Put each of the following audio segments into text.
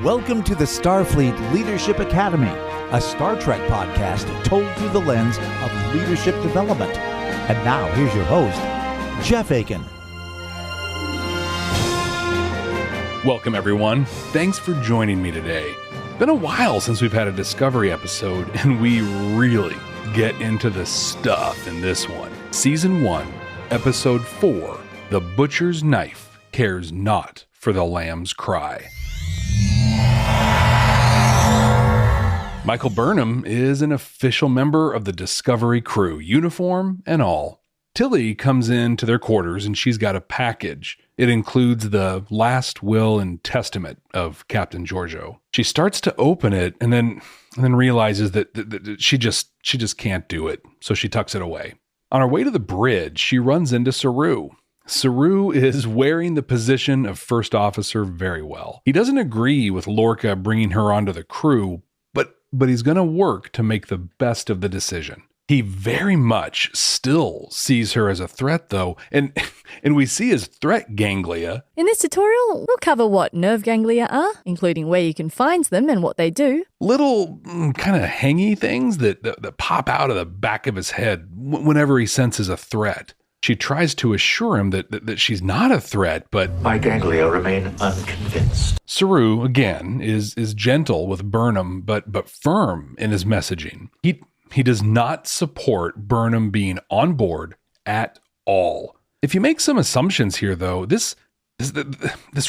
Welcome to the Starfleet Leadership Academy, a Star Trek podcast told through the lens of leadership development. And now, here's your host, Jeff Akin. Welcome, everyone. Thanks for joining me today. Been a while since we've had a Discovery episode, and we really get into the stuff in this one. Season 1, Episode 4, The Butcher's Knife Cares Not for the Lamb's Cry. Michael Burnham is an official member of the Discovery crew, uniform and all. Tilly comes into their quarters and she's got a package. It includes the last will and testament of Captain Giorgio. She starts to open it and then realizes that she just can't do it, so she tucks it away. On her way to the bridge, she runs into Saru. Saru is wearing the position of first officer very well. He doesn't agree with Lorca bringing her onto the crew, but he's going to work to make the best of the decision. He very much still sees her as a threat, though, and we see his threat ganglia. In this tutorial, we'll cover what nerve ganglia are, including where you can find them and what they do. Little kind of hangy things that pop out of the back of his head whenever he senses a threat. She tries to assure him that she's not a threat, but my ganglia remain unconvinced. Saru, again, is gentle with Burnham, but firm in his messaging. He does not support Burnham being on board at all. If you make some assumptions here, though, this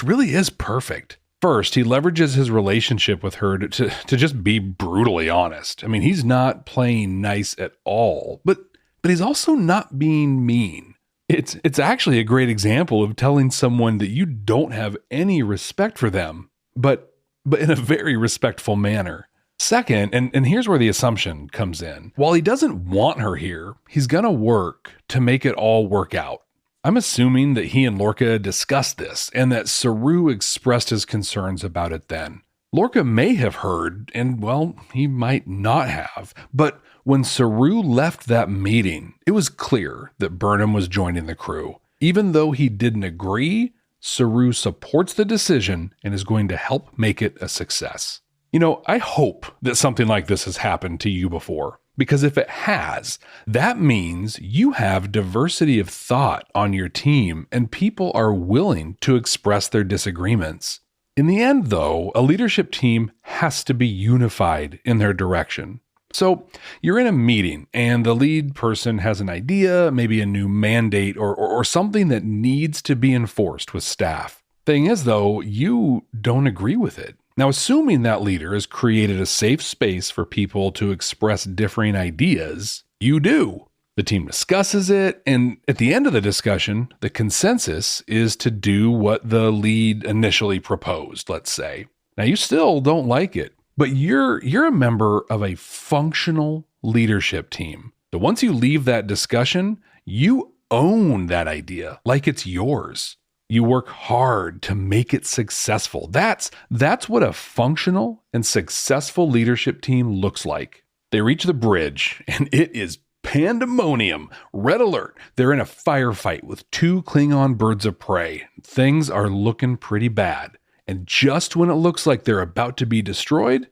really is perfect. First, he leverages his relationship with her to just be brutally honest. I mean, he's not playing nice at all, but he's also not being mean. It's actually a great example of telling someone that you don't have any respect for them, but in a very respectful manner. Second, and here's where the assumption comes in. While he doesn't want her here, he's going to work to make it all work out. I'm assuming that he and Lorca discussed this and that Saru expressed his concerns about it then. Lorca may have heard, and well, he might not have, but when Saru left that meeting, it was clear that Burnham was joining the crew. Even though he didn't agree, Saru supports the decision and is going to help make it a success. You know, I hope that something like this has happened to you before, because if it has, that means you have diversity of thought on your team and people are willing to express their disagreements. In the end, though, a leadership team has to be unified in their direction. So you're in a meeting and the lead person has an idea, maybe a new mandate or something that needs to be enforced with staff. Thing is, though, you don't agree with it. Now, assuming that leader has created a safe space for people to express differing ideas, you do. The team discusses it, and at the end of the discussion, the consensus is to do what the lead initially proposed, let's say. Now, you still don't like it, but you're a member of a functional leadership team. So once you leave that discussion, you own that idea like it's yours. You work hard to make it successful. That's what a functional and successful leadership team looks like. They reach the bridge, and it is pandemonium. Red alert. They're in a firefight with 2 Klingon birds of prey. Things are looking pretty bad. And just when it looks like they're about to be destroyed,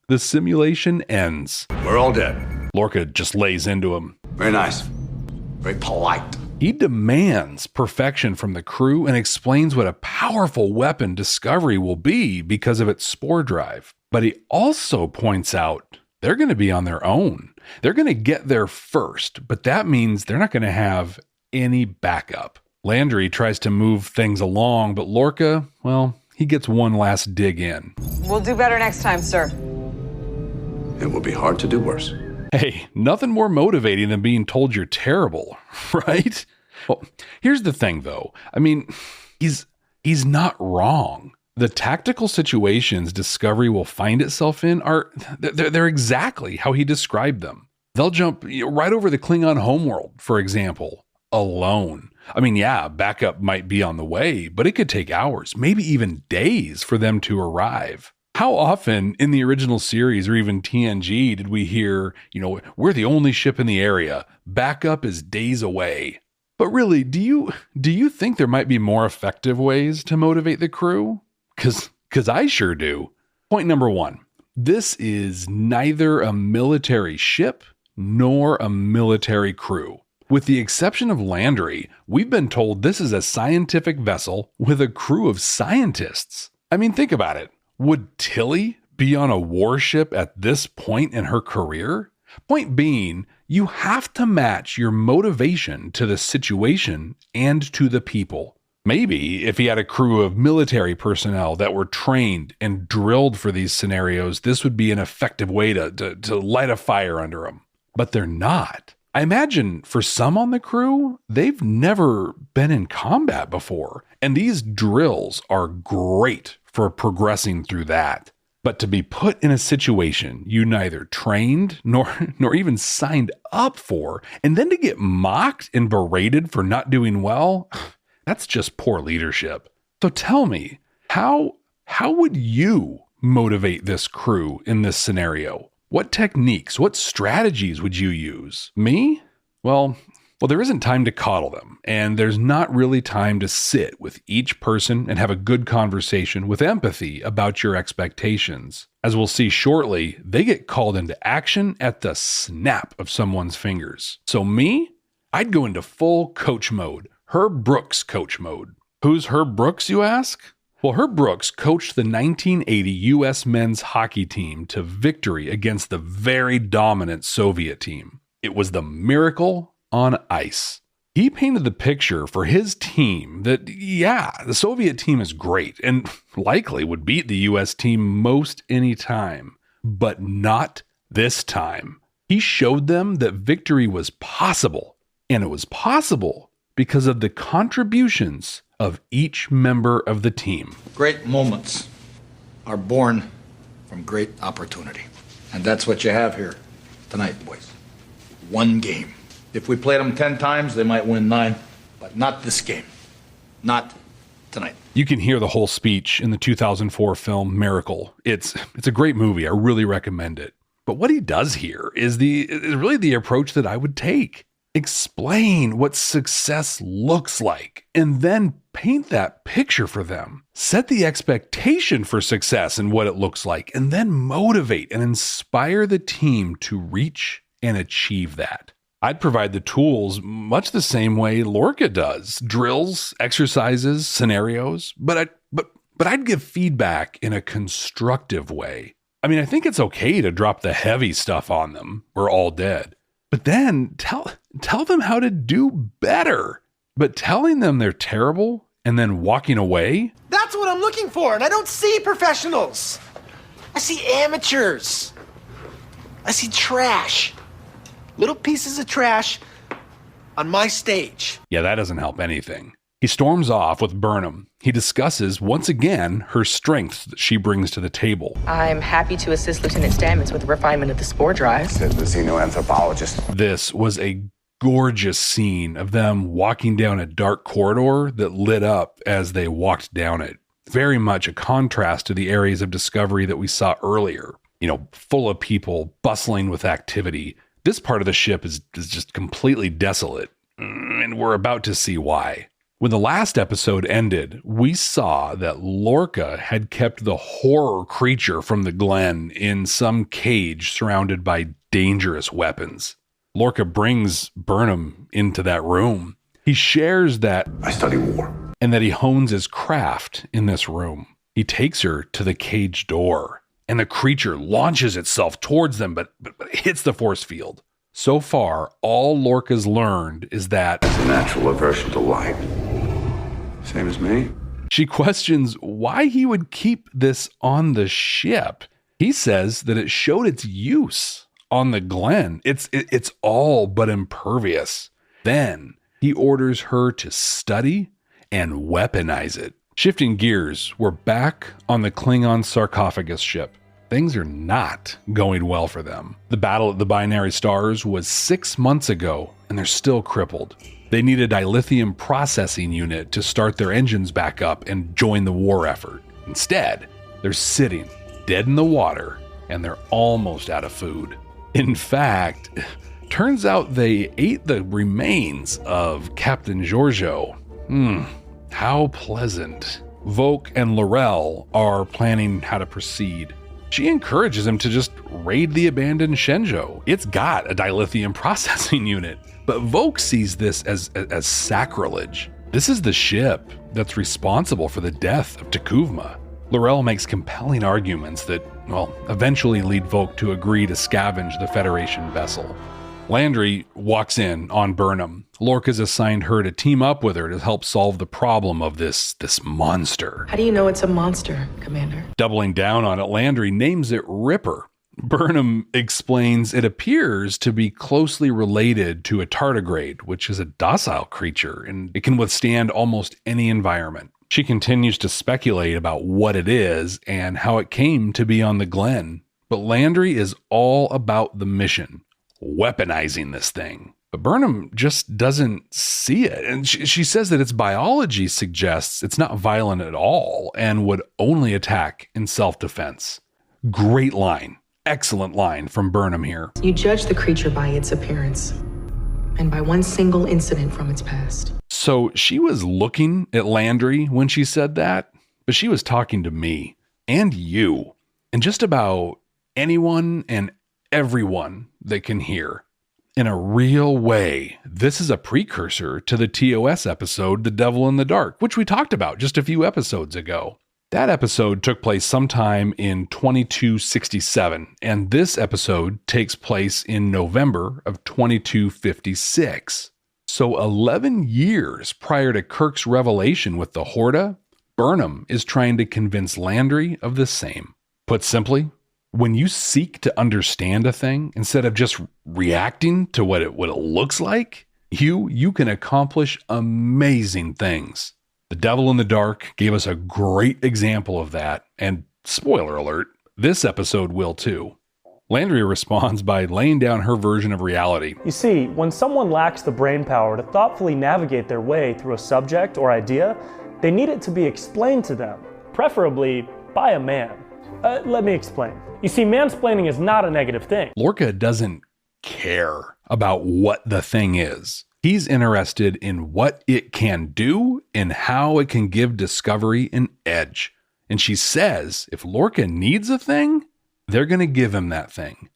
the simulation ends. We're all dead. Lorca just lays into him. Very nice. Very polite. He demands perfection from the crew and explains what a powerful weapon Discovery will be because of its spore drive. But he also points out they're going to be on their own. They're going to get there first, but that means they're not going to have any backup. Landry tries to move things along, but Lorca, well, he gets one last dig in. We'll do better next time, sir. It will be hard to do worse. Hey, nothing more motivating than being told you're terrible, right? Well, here's the thing, though. I mean, he's not wrong. The tactical situations Discovery will find itself in they're exactly how he described them. They'll jump right over the Klingon homeworld, for example, alone. I mean, yeah, backup might be on the way, but it could take hours, maybe even days for them to arrive. How often in the original series or even TNG did we hear, we're the only ship in the area, backup is days away? But really, do you think there might be more effective ways to motivate the crew? Because Because I sure do. Point number 1. This is neither a military ship nor a military crew. With the exception of Landry, we've been told this is a scientific vessel with a crew of scientists. I mean, think about it. Would Tilly be on a warship at this point in her career? Point being, you have to match your motivation to the situation and to the people. Maybe if he had a crew of military personnel that were trained and drilled for these scenarios, this would be an effective way to light a fire under them. But they're not. I imagine for some on the crew, they've never been in combat before, and these drills are great for progressing through that. But to be put in a situation you neither trained nor even signed up for, and then to get mocked and berated for not doing well, that's just poor leadership. So tell me, how would you motivate this crew in this scenario? What techniques, what strategies would you use? Me? Well, there isn't time to coddle them, and there's not really time to sit with each person and have a good conversation with empathy about your expectations. As we'll see shortly, they get called into action at the snap of someone's fingers. So me? I'd go into full coach mode, Herb Brooks coach mode. Who's Herb Brooks, you ask? Well, Herb Brooks coached the 1980 U.S. men's hockey team to victory against the very dominant Soviet team. It was the miracle on ice. He painted the picture for his team that, yeah, the Soviet team is great and likely would beat the U.S. team most any time, but not this time. He showed them that victory was possible, and it was possible because of the contributions of each member of the team. Great moments are born from great opportunity. And that's what you have here tonight, boys. One game. If we played them 10 times, they might win 9, but not this game. Not tonight. You can hear the whole speech in the 2004 film Miracle. It's a great movie. I really recommend it. But what he does here is really the approach that I would take. Explain what success looks like and then paint that picture for them. Set the expectation for success and what it looks like, and then motivate and inspire the team to reach and achieve that. I'd provide the tools much the same way Lorca does. Drills, exercises, scenarios, but I'd give feedback in a constructive way. I mean, I think it's okay to drop the heavy stuff on them. We're all dead. But then tell them how to do better. But telling them they're terrible and then walking away? That's what I'm looking for, and I don't see professionals. I see amateurs. I see trash. Little pieces of trash on my stage. Yeah, that doesn't help anything. He storms off with Burnham. He discusses, once again, her strengths that she brings to the table. I'm happy to assist Lieutenant Stamets with the refinement of the spore drives. Said the xenoanthropologist. This was a gorgeous scene of them walking down a dark corridor that lit up as they walked down it. Very much a contrast to the areas of discovery that we saw earlier. Full of people, bustling with activity. This part of the ship is just completely desolate, and we're about to see why. When the last episode ended, we saw that Lorca had kept the horror creature from the Glen in some cage surrounded by dangerous weapons. Lorca brings Burnham into that room. He shares that I study war. And that he hones his craft in this room. He takes her to the cage door, and the creature launches itself towards them, but hits the force field. So far, all Lorca's learned is that It's a natural aversion to light. Same as me. She questions why he would keep this on the ship. He says that it showed its use on the Glen. It's all but impervious. Then he orders her to study and weaponize it. Shifting gears, we're back on the Klingon sarcophagus ship. Things are not going well for them. The battle at the Binary Stars was 6 months ago, and they're still crippled. They need a dilithium processing unit to start their engines back up and join the war effort. Instead, they're sitting dead in the water, and they're almost out of food. In fact, turns out they ate the remains of Captain Giorgio. How pleasant. Voke and L'Rell are planning how to proceed. She encourages him to just raid the abandoned Shenzhou. It's got a dilithium processing unit. But Voke sees this as sacrilege. This is the ship that's responsible for the death of T'Kuvma. L'Rell makes compelling arguments that, eventually lead Voke to agree to scavenge the Federation vessel. Landry walks in on Burnham. Lorca's assigned her to team up with her to help solve the problem of this monster. How do you know it's a monster, Commander? Doubling down on it, Landry names it Ripper. Burnham explains it appears to be closely related to a tardigrade, which is a docile creature, and it can withstand almost any environment. She continues to speculate about what it is and how it came to be on the Glen. But Landry is all about the mission, weaponizing this thing. But Burnham just doesn't see it. And she says that its biology suggests it's not violent at all and would only attack in self-defense. Great line. Excellent line from Burnham here. You judge the creature by its appearance and by one single incident from its past. So she was looking at Landry when she said that, but she was talking to me and you and just about anyone and everyone that can hear. In a real way, this is a precursor to the TOS episode, The Devil in the Dark, which we talked about just a few episodes ago. That episode took place sometime in 2267, and this episode takes place in November of 2256. So 11 years prior to Kirk's revelation with the Horda, Burnham is trying to convince Landry of the same. Put simply, when you seek to understand a thing instead of just reacting to what it looks like, you can accomplish amazing things. The Devil in the Dark gave us a great example of that, and spoiler alert, this episode will too. Landry responds by laying down her version of reality. You see, when someone lacks the brain power to thoughtfully navigate their way through a subject or idea, they need it to be explained to them, preferably by a man. Let me explain. You see, mansplaining is not a negative thing. Lorca doesn't care about what the thing is. He's interested in what it can do and how it can give Discovery an edge. And she says if Lorca needs a thing, they're going to give him that thing.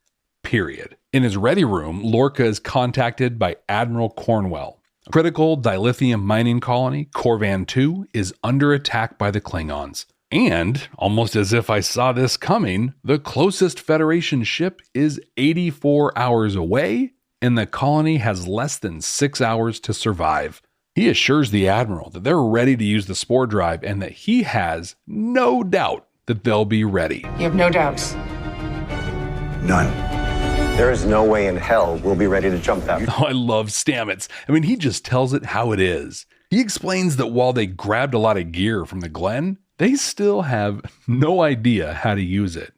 Period. In his ready room, Lorca is contacted by Admiral Cornwell. A critical dilithium mining colony, Corvan 2, is under attack by the Klingons. And, almost as if I saw this coming, the closest Federation ship is 84 hours away, and the colony has less than 6 hours to survive. He assures the Admiral that they're ready to use the spore drive and that he has no doubt that they'll be ready. You have no doubts? None. There is no way in hell we'll be ready to jump that. Oh, I love Stamets. I mean, he just tells it how it is. He explains that while they grabbed a lot of gear from the Glen, they still have no idea how to use it.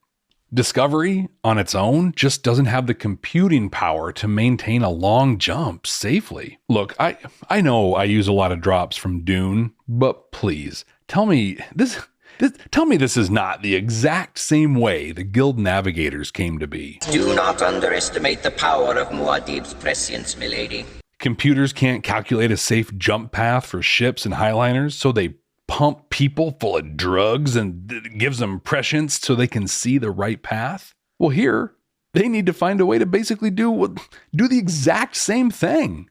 Discovery, on its own, just doesn't have the computing power to maintain a long jump safely. Look, I know I use a lot of drops from Dune, but please, tell me this is not the exact same way the Guild Navigators came to be. Do not underestimate the power of Muad'Dib's prescience, milady. Computers can't calculate a safe jump path for ships and highliners, so they pump people full of drugs and it gives them prescience so they can see the right path. Well, here, they need to find a way to basically do the exact same thing.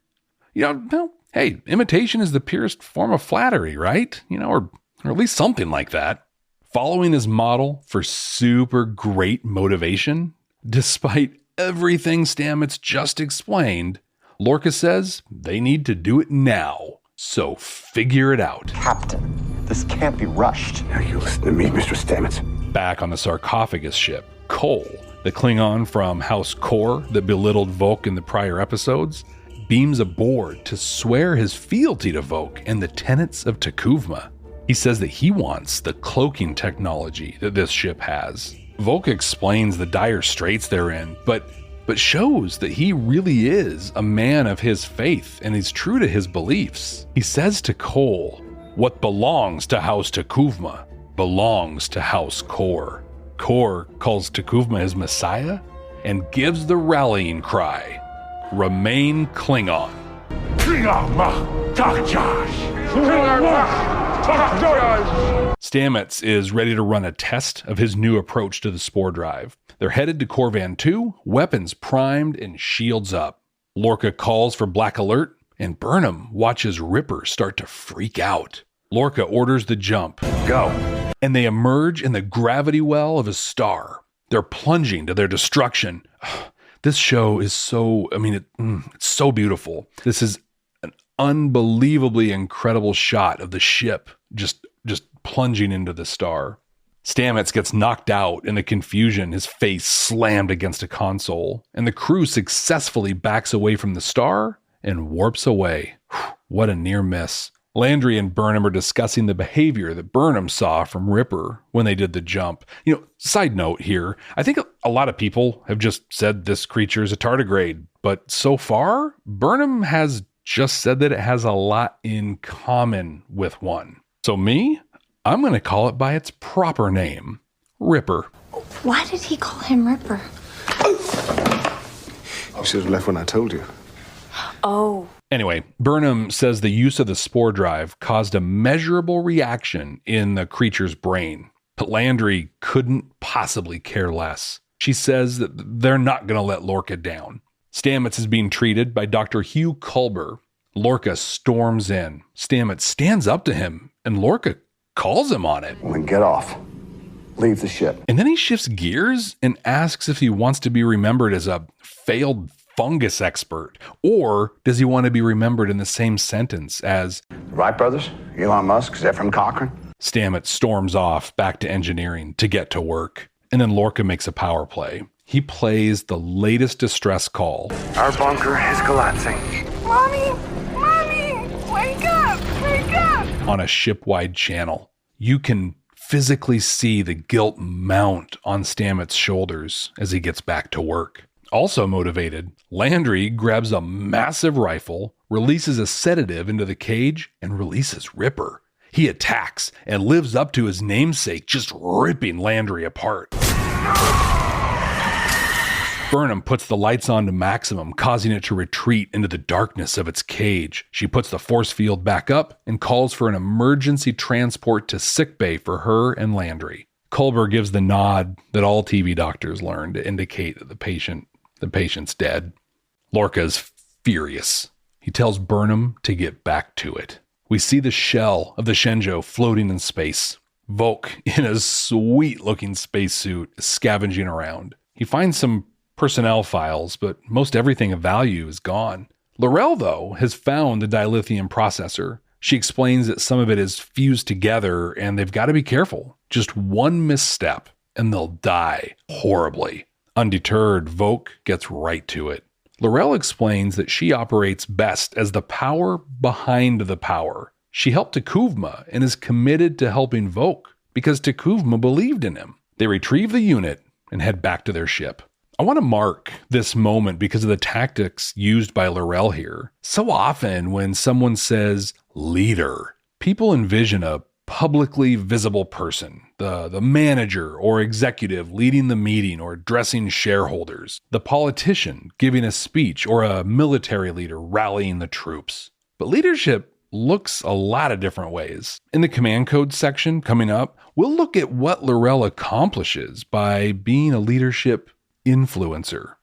Hey, imitation is the purest form of flattery, right? Or at least something like that. Following his model for super great motivation, despite everything Stamets just explained, Lorca says they need to do it now. So figure it out. Captain, this can't be rushed. Now you listen to me, Mr. Stamets. Back on the sarcophagus ship, Cole, the Klingon from House Kor that belittled Voke in the prior episodes, beams aboard to swear his fealty to Voke and the tenets of T'Kuvma. He says that he wants the cloaking technology that this ship has. Voke explains the dire straits they're in, but shows that he really is a man of his faith and he's true to his beliefs. He says to Cole, what belongs to House T'Kuvma belongs to House Kor. Kor calls T'Kuvma his messiah and gives the rallying cry, remain Klingon. Klingon ma, Takjash. Stamets is ready to run a test of his new approach to the spore drive. They're headed to Corvan 2, weapons primed and shields up. Lorca calls for Black Alert, and Burnham watches Ripper start to freak out. Lorca orders the jump. Go. And they emerge in the gravity well of a star. They're plunging to their destruction. This show is so, it's so beautiful. This is an unbelievably incredible shot of the ship just plunging into the star. Stamets gets knocked out in the confusion, his face slammed against a console, and the crew successfully backs away from the star and warps away. What a near miss. Landry and Burnham are discussing the behavior that Burnham saw from Ripper when they did the jump. Side note here, I think a lot of people have just said this creature is a tardigrade, but so far, Burnham has just said that it has a lot in common with one. So I'm going to call it by its proper name, Ripper. Why did he call him Ripper? You should have left when I told you. Oh. Anyway, Burnham says the use of the spore drive caused a measurable reaction in the creature's brain, but Landry couldn't possibly care less. She says that they're not going to let Lorca down. Stamets is being treated by Dr. Hugh Culber. Lorca storms in. Stamets stands up to him, and Lorca calls him on it. Then get off. Leave the ship. And then he shifts gears and asks if he wants to be remembered as a failed fungus expert, or does he want to be remembered in the same sentence as The Wright brothers, Elon Musk, Zefram Cochrane. Stamets storms off back to engineering to get to work. And then Lorca makes a power play. He plays the latest distress call. Our bunker is collapsing. Mommy, wake up, On a ship-wide channel. You can physically see the guilt mount on Stamets' shoulders as he gets back to work. Also motivated, Landry grabs a massive rifle, releases a sedative into the cage, and releases Ripper. He attacks and lives up to his namesake, just ripping Landry apart. Burnham puts the lights on to maximum, causing it to retreat into the darkness of its cage. She puts the force field back up and calls for an emergency transport to sickbay for her and Landry. Culber gives the nod that all TV doctors learn to indicate that the patient's dead. Lorca's furious. He tells Burnham to get back to it. We see the shell of the Shenzhou floating in space. Volk, in a sweet-looking spacesuit, is scavenging around. He finds some personnel files, but most everything of value is gone. L'Rell, though, has found the dilithium processor. She explains that some of it is fused together, and they've got to be careful. Just one misstep, and they'll die horribly. Undeterred, Volk gets right to it. L'Rell explains that she operates best as the power behind the power. She helped T'Kuvma and is committed to helping Volk because T'Kuvma believed in him. They retrieve the unit and head back to their ship. I want to mark this moment because of the tactics used by L'Rell here. So often when someone says leader, people envision a publicly visible person, the manager or executive leading the meeting or addressing shareholders, the politician giving a speech, or a military leader rallying the troops. But leadership looks a lot of different ways. In the command code section coming up, we'll look at what L'Rell accomplishes by being a leadership influencer.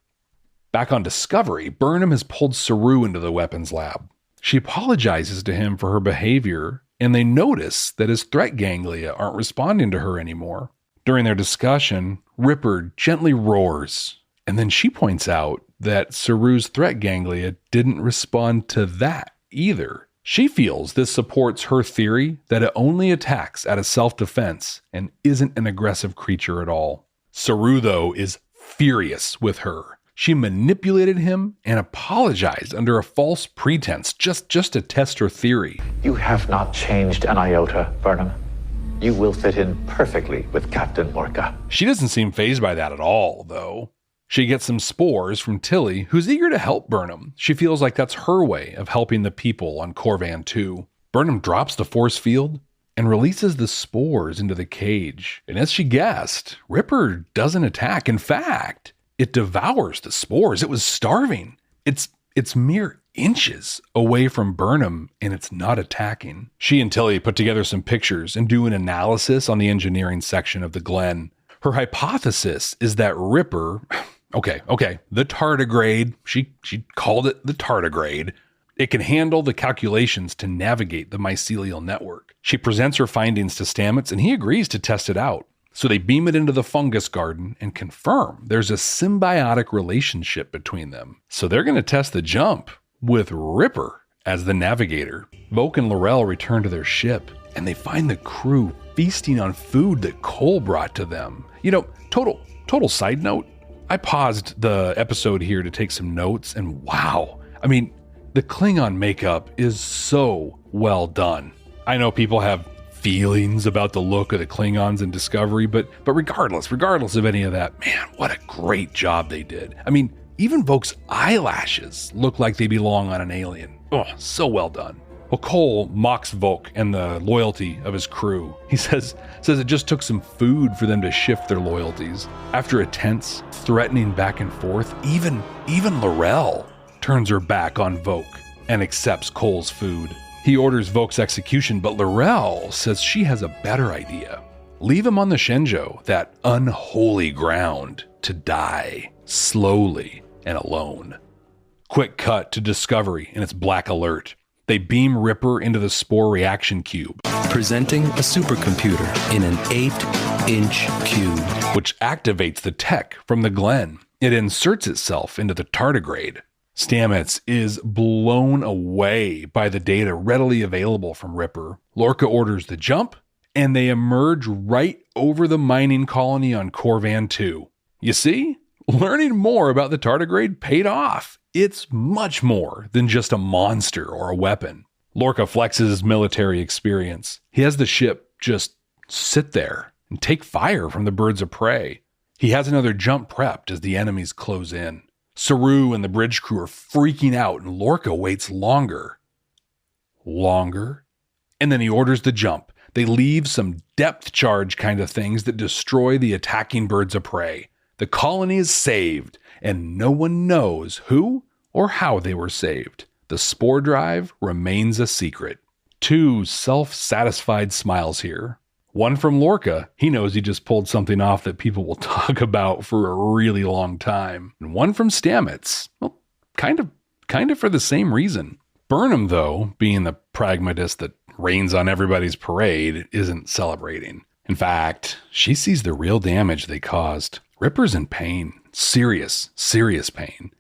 Back on Discovery, Burnham has pulled Saru into the weapons lab. She apologizes to him for her behavior, and they notice that his threat ganglia aren't responding to her anymore. During their discussion, Ripper gently roars, and then she points out that Saru's threat ganglia didn't respond to that either. She feels this supports her theory that it only attacks out of self-defense and isn't an aggressive creature at all. Saru, though, is furious with her. She manipulated him and apologized under a false pretense just to test her theory. You have not changed an iota, Burnham. You will fit in perfectly with Captain Lorca. She doesn't seem fazed by that at all, though. She gets some spores from Tilly, who's eager to help Burnham. She feels like that's her way of helping the people on Corvan 2. Burnham drops the force field and releases the spores into the cage. And as she guessed, Ripper doesn't attack. In fact, it devours the spores. It was starving. It's it's mere inches away from Burnham and it's not attacking. She and Tilly put together some pictures and do an analysis on the engineering section of the Glen. Her hypothesis is that Ripper, the tardigrade, she called it the tardigrade, it can handle the calculations to navigate the mycelial network. She presents her findings to Stamets and he agrees to test it out. So they beam it into the fungus garden and confirm there's a symbiotic relationship between them. So they're going to test the jump with Ripper as the navigator. Voq and L'Rell return to their ship and they find the crew feasting on food that Cole brought to them. Total side note, I paused the episode here to take some notes and wow, the Klingon makeup is so well done. I know people have feelings about the look of the Klingons in Discovery, but regardless of any of that, man, what a great job they did. Even Voq's eyelashes look like they belong on an alien. Oh, so well done. Well, Cole mocks Voq and the loyalty of his crew. He says it just took some food for them to shift their loyalties. After a tense, threatening back and forth, even L'Rell turns her back on Voq and accepts Cole's food. He orders Voq's execution, but L'Rell says she has a better idea. Leave him on the Shenzhou, that unholy ground, to die slowly and alone. Quick cut to Discovery and its black alert. They beam Ripper into the spore reaction cube, presenting a supercomputer in an 8-inch cube, which activates the tech from the Glen. It inserts itself into the tardigrade. Stamets is blown away by the data readily available from Ripper. Lorca orders the jump, and they emerge right over the mining colony on Corvan 2. You see? Learning more about the tardigrade paid off. It's much more than just a monster or a weapon. Lorca flexes his military experience. He has the ship just sit there and take fire from the birds of prey. He has another jump prepped as the enemies close in. Saru and the bridge crew are freaking out, and Lorca waits longer, and then he orders the jump. They leave some depth charge kind of things that destroy the attacking birds of prey. The colony is saved, and no one knows who or how they were saved. The spore drive remains a secret. 2 self-satisfied smiles here. One from Lorca, he knows he just pulled something off that people will talk about for a really long time. And one from Stamets, well, kind of for the same reason. Burnham, though, being the pragmatist that rains on everybody's parade, isn't celebrating. In fact, she sees the real damage they caused. Ripper's in pain, serious pain.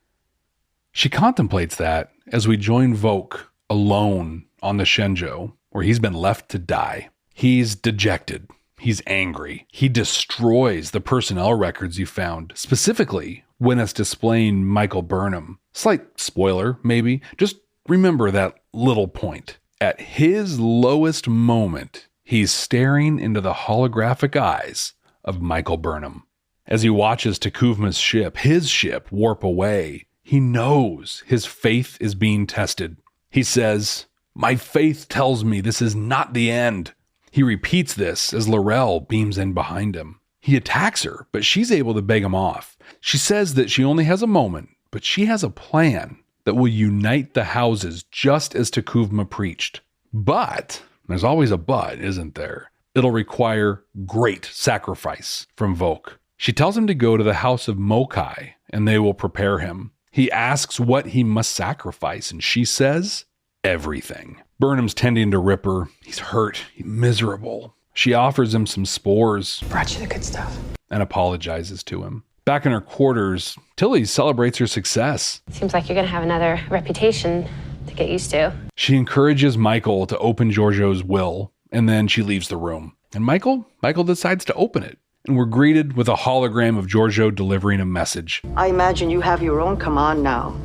She contemplates that as we join Voq alone on the Shenzhou, where he's been left to die. He's dejected. He's angry. He destroys the personnel records you found, specifically when it's displaying Michael Burnham. Slight spoiler, maybe. Just remember that little point. At his lowest moment, he's staring into the holographic eyes of Michael Burnham. As he watches T'Kuvma's ship, his ship, warp away, he knows his faith is being tested. He says, "My faith tells me this is not the end." He repeats this as L'Rell beams in behind him. He attacks her, but she's able to beg him off. She says that she only has a moment, but she has a plan that will unite the houses just as T'Kuvma preached. But, there's always a but, isn't there? It'll require great sacrifice from Voq. She tells him to go to the house of Mokai, and they will prepare him. He asks what he must sacrifice, and she says, everything. Burnham's tending to Ripper. He's hurt. He's miserable. She offers him some spores. Brought you the good stuff. And apologizes to him. Back in her quarters, Tilly celebrates her success. Seems like you're going to have another reputation to get used to. She encourages Michael to open Giorgio's will, and then she leaves the room. And Michael decides to open it. And we're greeted with a hologram of Giorgio delivering a message. I imagine you have your own command now.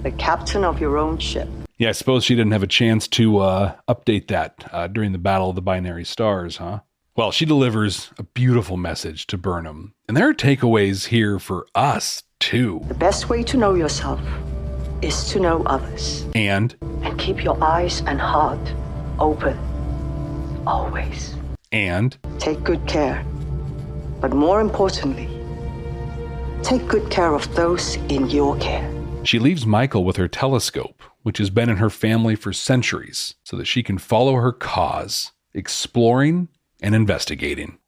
The captain of your own ship. Yeah, I suppose she didn't have a chance to update that during the Battle of the Binary Stars, huh? Well, she delivers a beautiful message to Burnham. And there are takeaways here for us, too. The best way to know yourself is to know others. And keep your eyes and heart open. Always. And take good care. But more importantly, take good care of those in your care. She leaves Michael with her telescope, which has been in her family for centuries, so that she can follow her cause, exploring and investigating.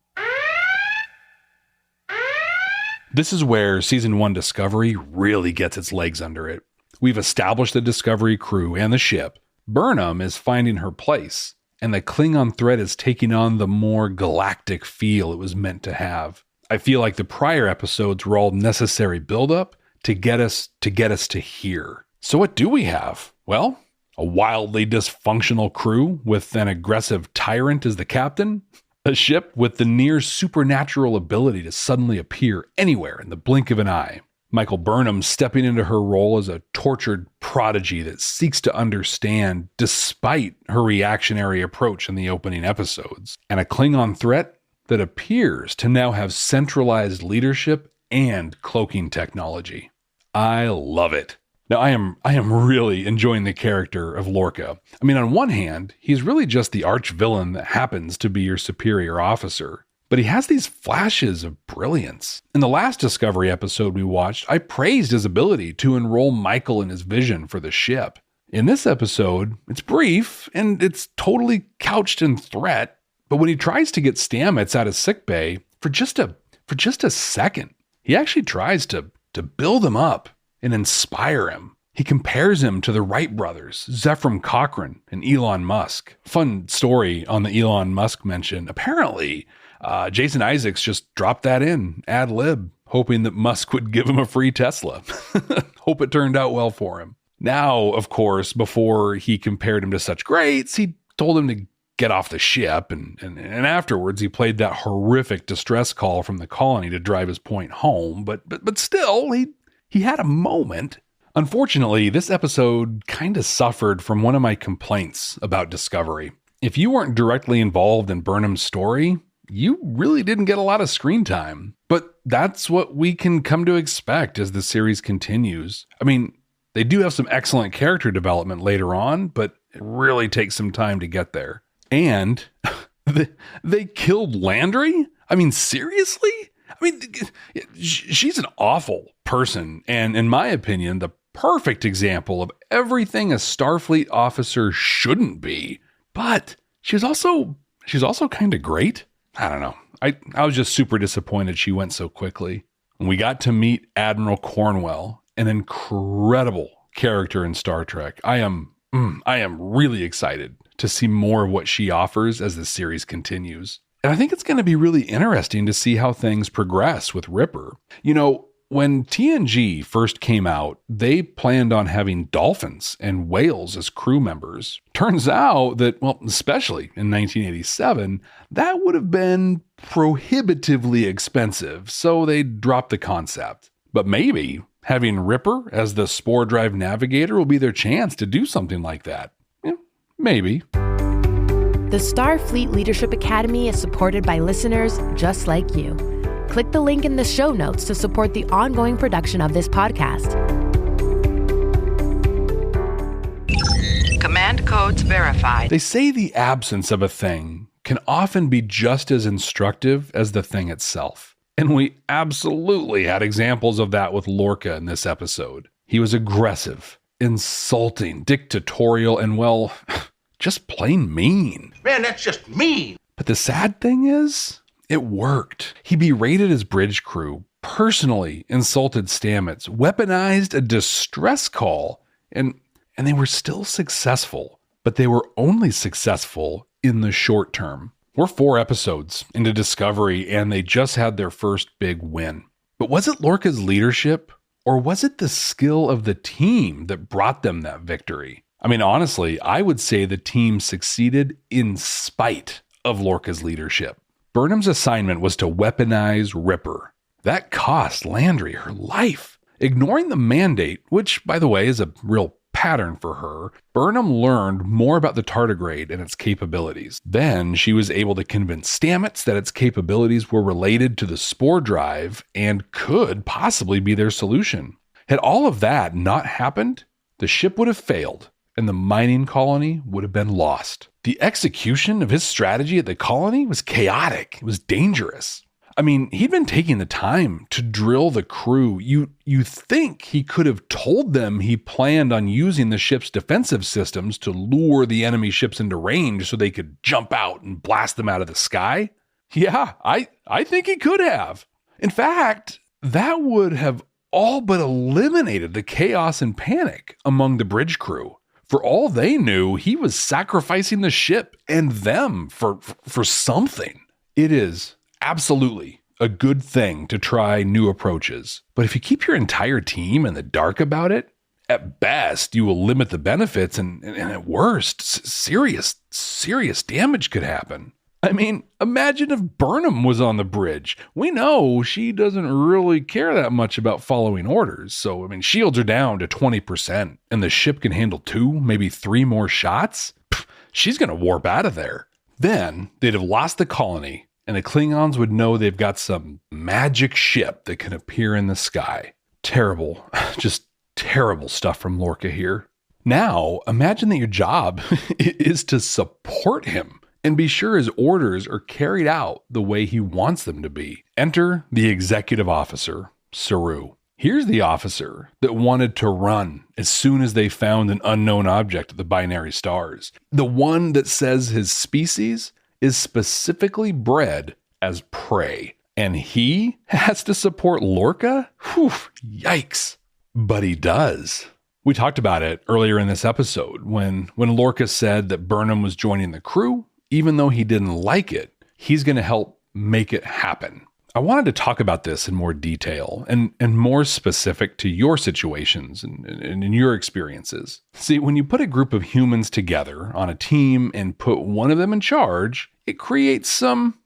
This is where Season 1 Discovery really gets its legs under it. We've established the Discovery crew and the ship. Burnham is finding her place, and the Klingon threat is taking on the more galactic feel it was meant to have. I feel like the prior episodes were all necessary buildup to get us to here. So what do we have? Well, a wildly dysfunctional crew with an aggressive tyrant as the captain, a ship with the near supernatural ability to suddenly appear anywhere in the blink of an eye, Michael Burnham stepping into her role as a tortured prodigy that seeks to understand despite her reactionary approach in the opening episodes, and a Klingon threat that appears to now have centralized leadership and cloaking technology. I love it. Now, I am really enjoying the character of Lorca. I mean, on one hand, he's really just the arch villain that happens to be your superior officer, but he has these flashes of brilliance. In the last Discovery episode we watched, I praised his ability to enroll Michael in his vision for the ship. In this episode, it's brief and it's totally couched in threat, but when he tries to get Stamets out of sickbay for just a second, he actually tries to build him up and inspire him. He compares him to the Wright brothers, Zefram Cochrane and Elon Musk. Fun story on the Elon Musk mention. Apparently, Jason Isaacs just dropped that in, ad lib, hoping that Musk would give him a free Tesla. Hope it turned out well for him. Now, of course, before he compared him to such greats, he told him to get off the ship, and afterwards he played that horrific distress call from the colony to drive his point home, but still, he had a moment. Unfortunately, this episode kind of suffered from one of my complaints about Discovery. If you weren't directly involved in Burnham's story, you really didn't get a lot of screen time. But that's what we can come to expect as the series continues. I mean, they do have some excellent character development later on, but it really takes some time to get there. And they killed Landry? I mean, seriously? I mean, she's an awful person, and in my opinion, the perfect example of everything a Starfleet officer shouldn't be. But she's also kind of great. I don't know. I was just super disappointed she went so quickly. And we got to meet Admiral Cornwell, an incredible character in Star Trek. I am really excited to see more of what she offers as the series continues. And I think it's going to be really interesting to see how things progress with Ripper. You know, when TNG first came out, they planned on having dolphins and whales as crew members. Turns out that, well, especially in 1987, that would have been prohibitively expensive, so they dropped the concept. But maybe having Ripper as the spore drive navigator will be their chance to do something like that. Maybe. The Starfleet Leadership Academy is supported by listeners just like you. Click the link in the show notes to support the ongoing production of this podcast. Command codes verified. They say the absence of a thing can often be just as instructive as the thing itself. And we absolutely had examples of that with Lorca in this episode. He was aggressive, insulting, dictatorial, and, well, just plain mean. Man, that's just mean. But the sad thing is, it worked. He berated his bridge crew, personally insulted Stamets, weaponized a distress call, and they were still successful. But they were only successful in the short term. We're 4 episodes into Discovery, and they just had their first big win. But was it Lorca's leadership, or was it the skill of the team that brought them that victory? I mean, honestly, I would say the team succeeded in spite of Lorca's leadership. Burnham's assignment was to weaponize Ripper. That cost Landry her life. Ignoring the mandate, which, by the way, is a real pattern for her, Burnham learned more about the tardigrade and its capabilities. Then she was able to convince Stamets that its capabilities were related to the spore drive and could possibly be their solution. Had all of that not happened, the ship would have failed and the mining colony would have been lost. The execution of his strategy at the colony was chaotic. It was dangerous. I mean, he'd been taking the time to drill the crew. You think he could have told them he planned on using the ship's defensive systems to lure the enemy ships into range so they could jump out and blast them out of the sky? Yeah, I think he could have. In fact, that would have all but eliminated the chaos and panic among the bridge crew. For all they knew, he was sacrificing the ship and them for something. It is absolutely a good thing to try new approaches. But if you keep your entire team in the dark about it, at best, you will limit the benefits and at worst, serious damage could happen. I mean, imagine if Burnham was on the bridge. We know she doesn't really care that much about following orders. So, I mean, shields are down to 20% and the ship can handle 2, maybe 3 more shots. She's going to warp out of there. Then they'd have lost the colony and the Klingons would know they've got some magic ship that can appear in the sky. Terrible, just terrible stuff from Lorca here. Now, imagine that your job is to support him and be sure his orders are carried out the way he wants them to be. Enter the executive officer, Saru. Here's the officer that wanted to run as soon as they found an unknown object at the binary stars. The one that says his species is specifically bred as prey. And he has to support Lorca? Whew, yikes. But he does. We talked about it earlier in this episode when Lorca said that Burnham was joining the crew. Even though he didn't like it, he's going to help make it happen. I wanted to talk about this in more detail and more specific to your situations and in your experiences. See, when you put a group of humans together on a team and put one of them in charge, it creates some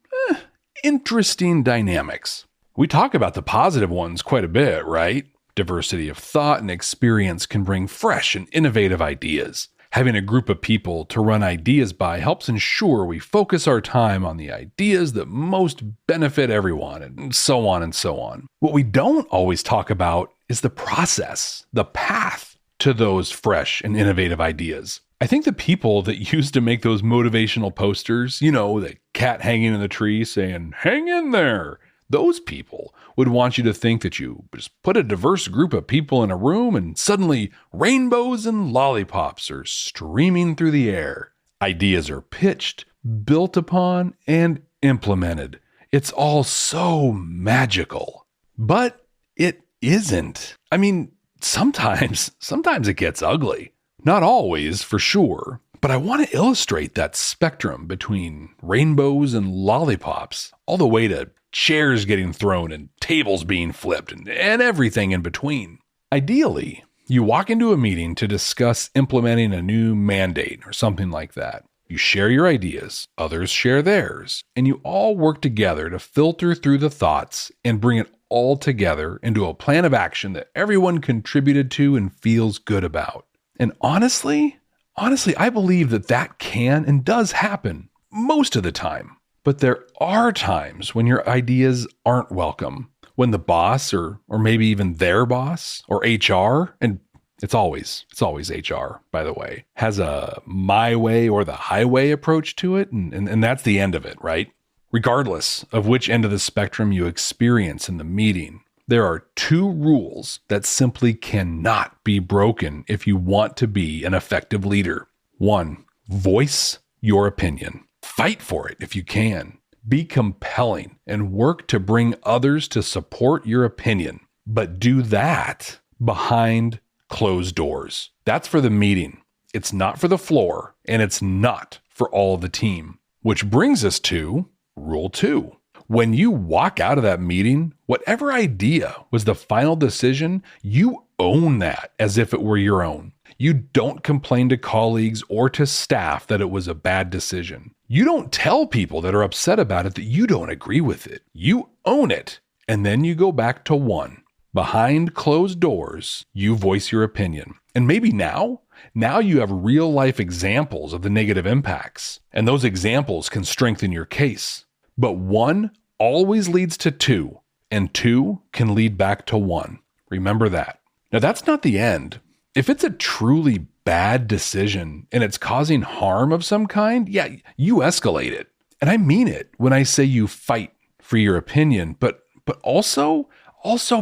interesting dynamics. We talk about the positive ones quite a bit, right? Diversity of thought and experience can bring fresh and innovative ideas. Having a group of people to run ideas by helps ensure we focus our time on the ideas that most benefit everyone, and so on and so on. What we don't always talk about is the process, the path to those fresh and innovative ideas. I think the people that used to make those motivational posters, you know, the cat hanging in the tree saying, "Hang in there," those people would want you to think that you just put a diverse group of people in a room and suddenly rainbows and lollipops are streaming through the air. Ideas are pitched, built upon, and implemented. It's all so magical. But it isn't. I mean, sometimes it gets ugly. Not always, for sure. But I want to illustrate that spectrum between rainbows and lollipops, all the way to chairs getting thrown and tables being flipped and everything in between. Ideally, you walk into a meeting to discuss implementing a new mandate or something like that. You share your ideas, others share theirs, and you all work together to filter through the thoughts and bring it all together into a plan of action that everyone contributed to and feels good about. And honestly, I believe that can and does happen most of the time. But there are times when your ideas aren't welcome, when the boss or maybe even their boss or HR, and it's always HR, by the way, has a my way or the highway approach to it, and that's the end of it, right? Regardless of which end of the spectrum you experience in the meeting, there are 2 rules that simply cannot be broken if you want to be an effective leader. 1, voice your opinion. Fight for it if you can. Be compelling and work to bring others to support your opinion. But do that behind closed doors. That's for the meeting. It's not for the floor, and it's not for all of the team. Which brings us to rule 2. When you walk out of that meeting, whatever idea was the final decision, you own that as if it were your own. You don't complain to colleagues or to staff that it was a bad decision. You don't tell people that are upset about it that you don't agree with it. You own it. And then you go back to 1. Behind closed doors, you voice your opinion. And maybe now you have real life examples of the negative impacts. And those examples can strengthen your case. But 1 always leads to 2, and 2 can lead back to 1. Remember that. Now, that's not the end. If it's a truly bad decision and it's causing harm of some kind, yeah, you escalate it. And I mean it when I say you fight for your opinion, but also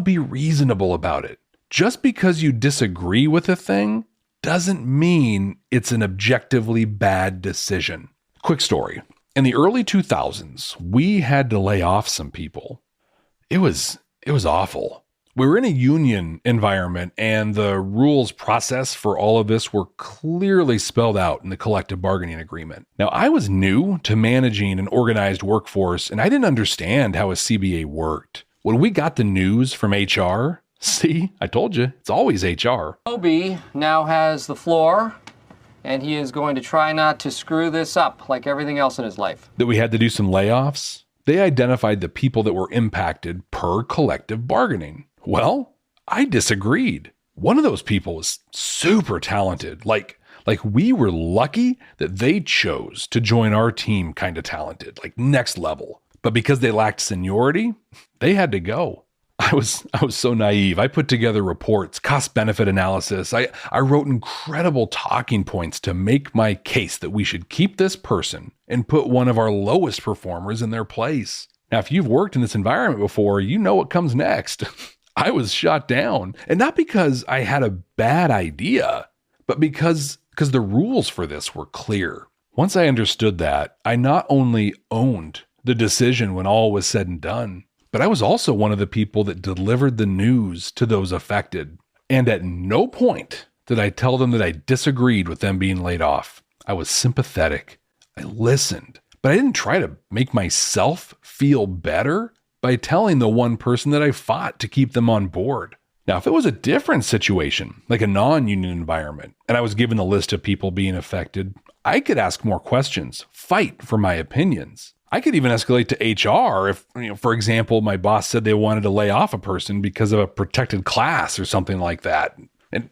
be reasonable about it. Just because you disagree with a thing doesn't mean it's an objectively bad decision. Quick story. In the early 2000s, we had to lay off some people. It was awful. We were in a union environment, and the rules process for all of this were clearly spelled out in the collective bargaining agreement. Now, I was new to managing an organized workforce, and I didn't understand how a CBA worked. When we got the news from HR, see, I told you, it's always HR. Obi now has the floor, and he is going to try not to screw this up like everything else in his life. That we had to do some layoffs. They identified the people that were impacted per collective bargaining. Well, I disagreed. One of those people was super talented. Like we were lucky that they chose to join our team kind of talented, like next level. But because they lacked seniority, they had to go. I was so naive. I put together reports, cost benefit analysis. I wrote incredible talking points to make my case that we should keep this person and put one of our lowest performers in their place. Now, if you've worked in this environment before, you know what comes next. I was shot down, and not because I had a bad idea, but because the rules for this were clear. Once I understood that, I not only owned the decision when all was said and done, but I was also one of the people that delivered the news to those affected. And at no point did I tell them that I disagreed with them being laid off. I was sympathetic. I listened, but I didn't try to make myself feel better by telling the one person that I fought to keep them on board. Now, if it was a different situation, like a non-union environment, and I was given the list of people being affected, I could ask more questions, fight for my opinions. I could even escalate to HR if, for example, my boss said they wanted to lay off a person because of a protected class or something like that. And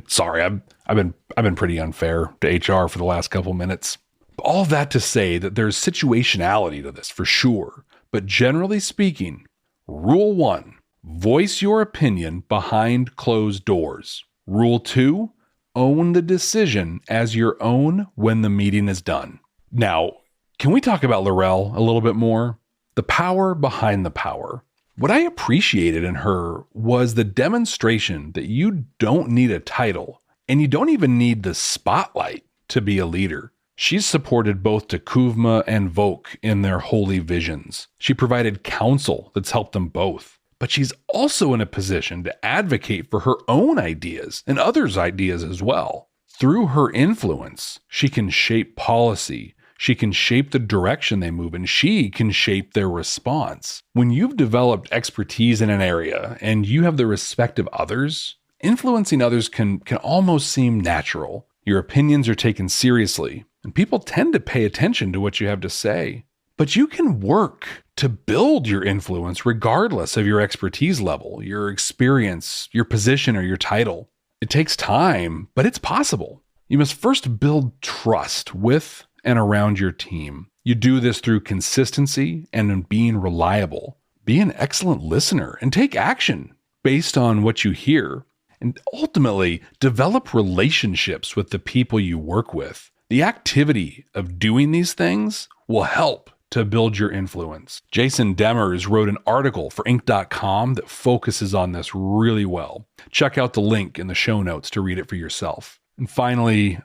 sorry, I've been pretty unfair to HR for the last couple minutes. All that to say that there's situationality to this for sure. But generally speaking, Rule 1, voice your opinion behind closed doors. Rule 2, own the decision as your own when the meeting is done. Now, can we talk about Laurel a little bit more? The power behind the power. What I appreciated in her was the demonstration that you don't need a title, and you don't even need the spotlight to be a leader. She's supported both T'Kuvma and Voq in their holy visions. She provided counsel that's helped them both. But she's also in a position to advocate for her own ideas and others' ideas as well. Through her influence, she can shape policy. She can shape the direction they move, and she can shape their response. When you've developed expertise in an area and you have the respect of others, influencing others can almost seem natural. Your opinions are taken seriously, and people tend to pay attention to what you have to say. But you can work to build your influence regardless of your expertise level, your experience, your position, or your title. It takes time, but it's possible. You must first build trust with and around your team. You do this through consistency and in being reliable. Be an excellent listener and take action based on what you hear. And ultimately, develop relationships with the people you work with. The activity of doing these things will help to build your influence. Jason Demers wrote an article for Inc.com that focuses on this really well. Check out the link in the show notes to read it for yourself. And finally,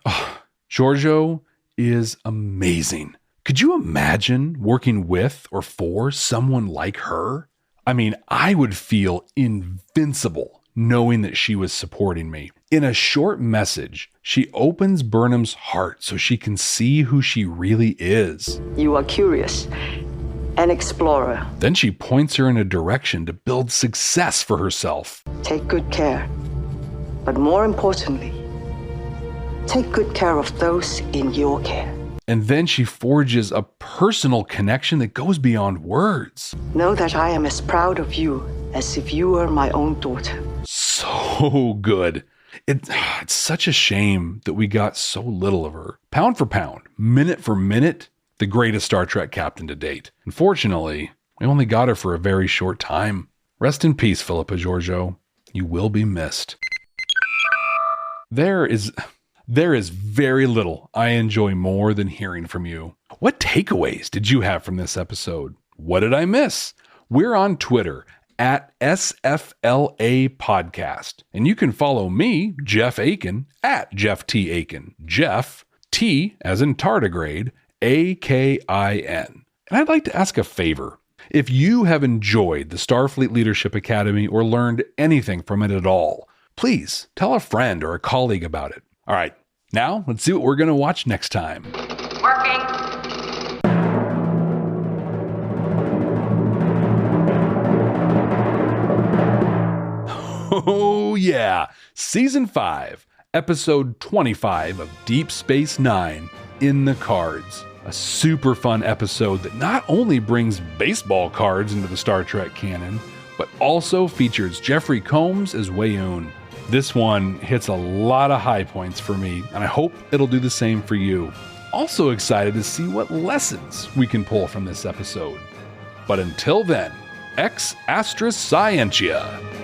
Giorgio is amazing. Could you imagine working with or for someone like her? I mean, I would feel invincible knowing that she was supporting me. In a short message, she opens Burnham's heart so she can see who she really is. You are curious, an explorer. Then she points her in a direction to build success for herself. Take good care, but more importantly, take good care of those in your care. And then she forges a personal connection that goes beyond words. Know that I am as proud of you as if you were my own daughter. So good. It's such a shame that we got so little of her. Pound for pound, minute for minute, the greatest Star Trek captain to date. Unfortunately, we only got her for a very short time. Rest in peace, Philippa Georgiou. You will be missed. There is very little I enjoy more than hearing from you. What takeaways did you have from this episode? what did I miss? We're on Twitter at SFLA Podcast. And you can follow me, Jeff Akin, at Jeff T. Akin. Jeff, T as in tardigrade, A-K-I-N. And I'd like to ask a favor. If you have enjoyed the Starfleet Leadership Academy or learned anything from it at all, please tell a friend or a colleague about it. All right, now let's see what we're going to watch next time. Working. Oh yeah, Season 5, Episode 25 of Deep Space Nine, In the Cards. A super fun episode that not only brings baseball cards into the Star Trek canon, but also features Jeffrey Combs as Weyoun. This one hits a lot of high points for me, and I hope it'll do the same for you. Also excited to see what lessons we can pull from this episode. But until then, ex astra scientia.